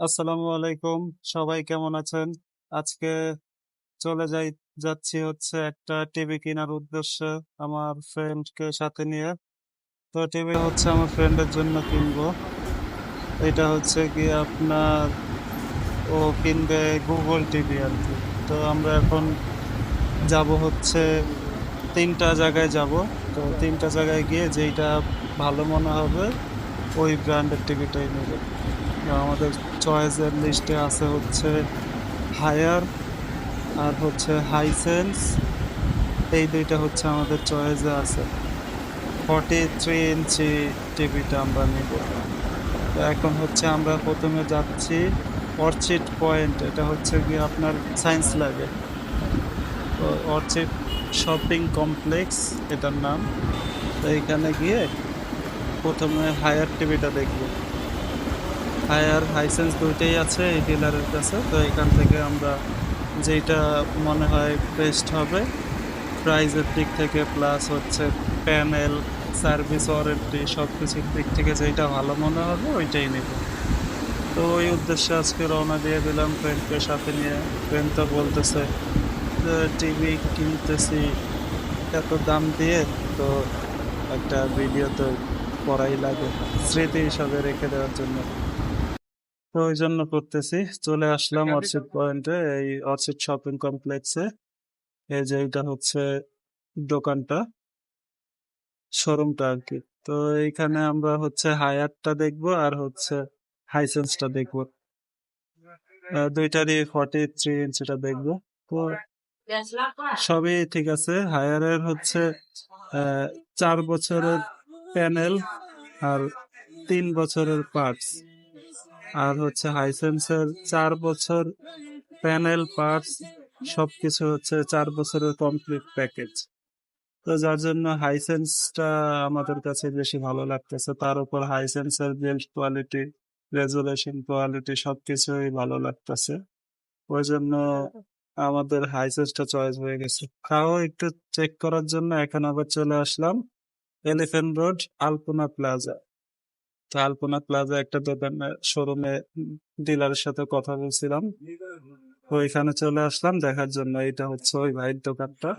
আসসালামু আলাইকুম। সবাই কেমন আছেন? আজকে যাচ্ছি হচ্ছে একটা টিভি কেনার উদ্দেশ্যে আমার ফ্রেন্ডকে সাথে নিয়ে। তো টিভি হচ্ছে আমার ফ্রেন্ডের জন্য কিনবো। এটা হচ্ছে গিয়ে আপনার ও কিনবে গুগল টিভি আর কি। তো আমরা এখন যাব হচ্ছে 3টা জায়গায় যাব। তো 3টা জায়গায় গিয়ে যেইটা ভালো মনে হবে ওই ব্র্যান্ডের টিভিটাই নেব। আমাদের চয়েসের লিস্টে আছে হচ্ছে হায়ার আর হচ্ছে হাইসেন্স। এই দুইটা হচ্ছে আমাদের চয়েসে আছে। 43 ইঞ্চি টিভিটা আমরা নিব। তো এখন হচ্ছে আমরা প্রথমে যাচ্ছি অর্চিড পয়েন্ট, এটা হচ্ছে গিয়ে আপনার সায়েন্স ল্যাবে। তো অর্চিড শপিং কমপ্লেক্স এটার নাম। তো এইখানে গিয়ে প্রথমে হায়ার টিভিটা দেখব। হায়ার হাইসেন্স দুইটাই আছে এই ডিলারের কাছে। তো এখান থেকে আমরা যেইটা মনে হয় বেস্ট হবে প্রাইজের দিক থেকে প্লাস হচ্ছে প্যানেল, সার্ভিস ওয়ারেন্টি সব কিছুর দিক থেকে যেটা ভালো মনে হবে ওইটাই নেব। তো ওই উদ্দেশ্যে আজকে রওনা দিয়ে দিলাম ফ্রেন্ডকে সাথে নিয়ে। ফ্রেন্ড তো বলতেছে যে টিভি কিনতেছি এত দাম দিয়ে, তো একটা ভিডিও তো করাই লাগে স্মৃতি হিসাবে রেখে দেওয়ার জন্য। তো ওই জন্য করতেছি। চলে আসলাম অর্চিড পয়েন্টে, এই অর্চিড শপিং কমপ্লেক্সে। এই যে এইটা হচ্ছে দোকানটা, শোরুমটা আর কি। তো এইখানে আমরা হচ্ছে হায়ারটা দেখবো আর হচ্ছে হাইসেন্সটা দেখবো। দুইটারই 43 ইঞ্চিটা দেখবো। তো সবই ঠিক আছে। হায়ারের হচ্ছে 4 বছরের প্যানেল আর 3 বছরের পার্টস। আর হচ্ছে হাইসেন্সের 4 বছর প্যানেল, পার্টস সবকিছু হচ্ছে 4 বছরের কমপ্লিট প্যাকেজ। তো যার জন্য হাইসেন্সটা আমাদের কাছে বেশি ভালো লাগতেছে। তার উপর হাইসেন্সের বিল্ড কোয়ালিটি, রেজুলেশন কোয়ালিটি সবকিছুই ভালো লাগতেছে। ওই জন্য আমাদের হাইসেন্সটা চয়েস হয়ে গেছে। তাও একটু চেক করার জন্য এখন আবার চলে আসলাম এলিফ্যান্ট রোড আলপনা প্লাজা। তো আলপনা প্লাজা একটা দোকানে শোরুমে ডিলারের সাথে কথা বলছিলাম, ওইখানে চলে আসলাম দেখার জন্য। এটা হচ্ছে ওই ভাইয়ের দোকানটা।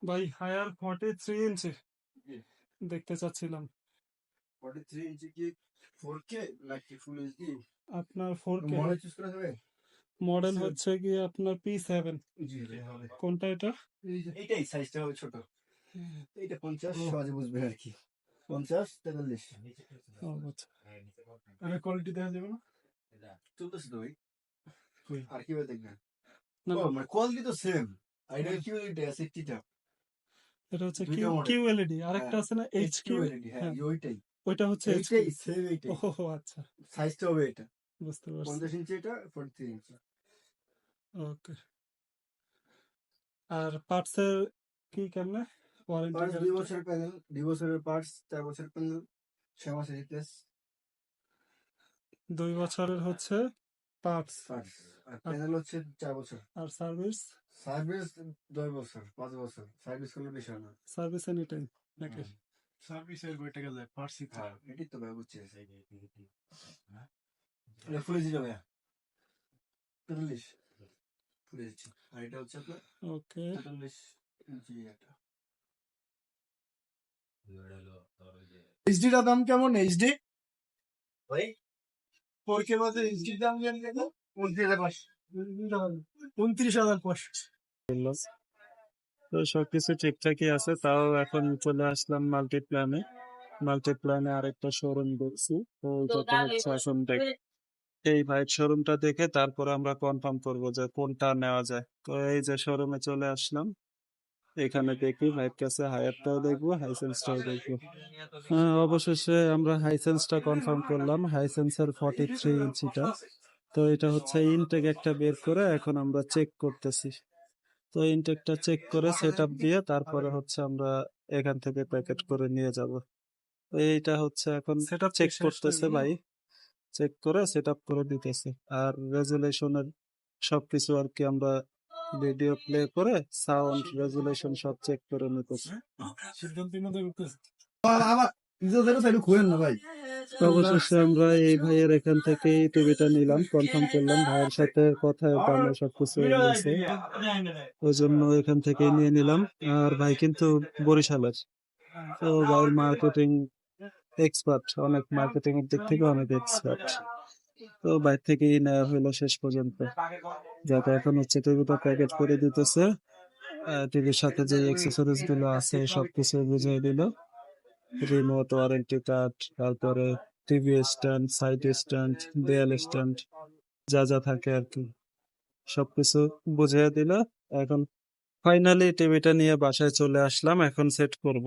ভাই হায়ার 43 ইঞ্চি দেখতে চাচ্ছিলাম। 43 ইঞ্চি কি 4K নাকি ফুল এইচডি? আপনার 4K মডেল চুজ করা যাবে? মডেল হচ্ছে গিয়ে আপনার P7। জি জি হবে। কোনটা এটা? এইটাই সাইজটা হবে ছোট। এইটা 50 সহজে বুঝবে আর কি। 50 43। ও আচ্ছা। আরে কোয়ালিটি দেখা যাবে না? চলতেছে তো ভাই। কই? আর কিভাবে দেখবেন? না ও না, মানে কোয়ালিটি তো সেম। আর এটা কিউএলইডি আছে টিটা। এটা হচ্ছে দুইটা মডেল। QLED, হ্যাঁ আরেকটা আছে না HQ। কিউএলইডি, হ্যাঁ হ্যাঁ, ওইটাই। ওইটা হচ্ছে HQ। এইটাই সেম এইটাই। ও আচ্ছা, সাইজটা হবে এটা। বুঝতে পারছি। 50 ইঞ্চি এটা, 43 ইঞ্চি। ওকে। আর পার্টসের কি কেমনে ওয়ারেন্টি পার্টস 2 গ্যারান্টি? বছরের প্যানেল, 2 বছরের পার্টস, 4 বছরের প্যানেল, 6 মাসের রিপ্লেস 2 বছরের হচ্ছে পার্টস পার্টস। আর আর প্যানেল হচ্ছে 4 বছর। আর সার্ভিস? সার্ভিস 10 বছর, 5 বছর। সার্ভিস করলে বেশি হয় না। সার্ভিস এনি টাইম নাকি? হুম। সার্ভিসের বইটা গেলে পার্টসই তো। হ্যাঁ, এটাই তো ভাই বুঝছি। এটা ফুল এইচডি ভাইয়া। 43 ফুল এইচডি। আর এটা হচ্ছে আপনার ওকে। 43 ইঞ্চি এটা। এইচডিটার দাম কেমন? এইচডি ভাই 4K বাদে এইচডির দাম কেমন দেখো? 29,500। তো সবকিছু ঠিকঠাকই আছে। তাও এখন চলে আসলাম মাল্টিপ্ল্যানে। মাল্টিপ্ল্যানে আরেকটা শোরুম দেখছি। তো ওইটাতে হচ্ছে এখন এই ভাইয়ের শোরুমটা দেখে তারপরে আমরা কনফার্ম করবো যে কোনটা নেওয়া যায়। তো এই যে শোরুমে চলে আসলাম, এখানে দেখি ভাইয়ের কাছে হায়ারটাও দেখবো, হাইসেন্সটাও দেখবো। অবশেষে আমরা হাইসেন্সটা কনফার্ম করলাম, হাইসেন্সের 43 ইঞ্চিটা। তো এটা হচ্ছে ইনটেক একটা বের করে এখন আমরা চেক করতেছি। তো ইনটেকটা চেক করে সেট আপ দিয়ে তারপরে হচ্ছে আমরা এখান থেকে প্যাকেট করে নিয়ে যাব। তো এইটা হচ্ছে এখন চেক করতেছে ভাই, চেক করে সেট আপ করে দিতেছে। আর রেজুলেশনের সবকিছু আর কি আমরা ভিডিও প্লে করে সাউন্ড রেজুলেশন সব চেক করে নিতেছি। আবার নিজে ধরে তাইলে খুঁজেন না ভাই। অবশেষে আমরা এই ভাইয়ের এখান থেকেই টিভিটা নিলাম, কনফার্ম করলাম। ভাইয়ের সাথে কথা আমরা সবকিছু হয়ে গেছে, ওই জন্য এখান থেকেই নিয়ে নিলাম। আর ভাই কিন্তু বরিশালের, তো ভাইয়ের মার্কেটিং এক্সপার্ট, অনেক মার্কেটিং এর দিক থেকে অনেক এক্সপার্ট। তো বাইরে থেকেই নেওয়া হলো শেষ পর্যন্ত। যাতে এখন হচ্ছে টিভিটা প্যাকেট করে দিতেছে, টিভির সাথে যে এক্সেসরিজ গুলো আছে সবকিছু বুঝিয়ে দিল, রিমোট, ওয়ারেন্টি কার্ড, তারপরে টিভি স্ট্যান্ড, সাইড স্ট্যান্ড, দেয়াল স্ট্যান্ড, যা যা থাকে আর কি সবকিছু বুঝিয়ে দিল। এখন ফাইনালি টিভিটা নিয়ে বাসায় চলে আসলাম, এখন সেট করব।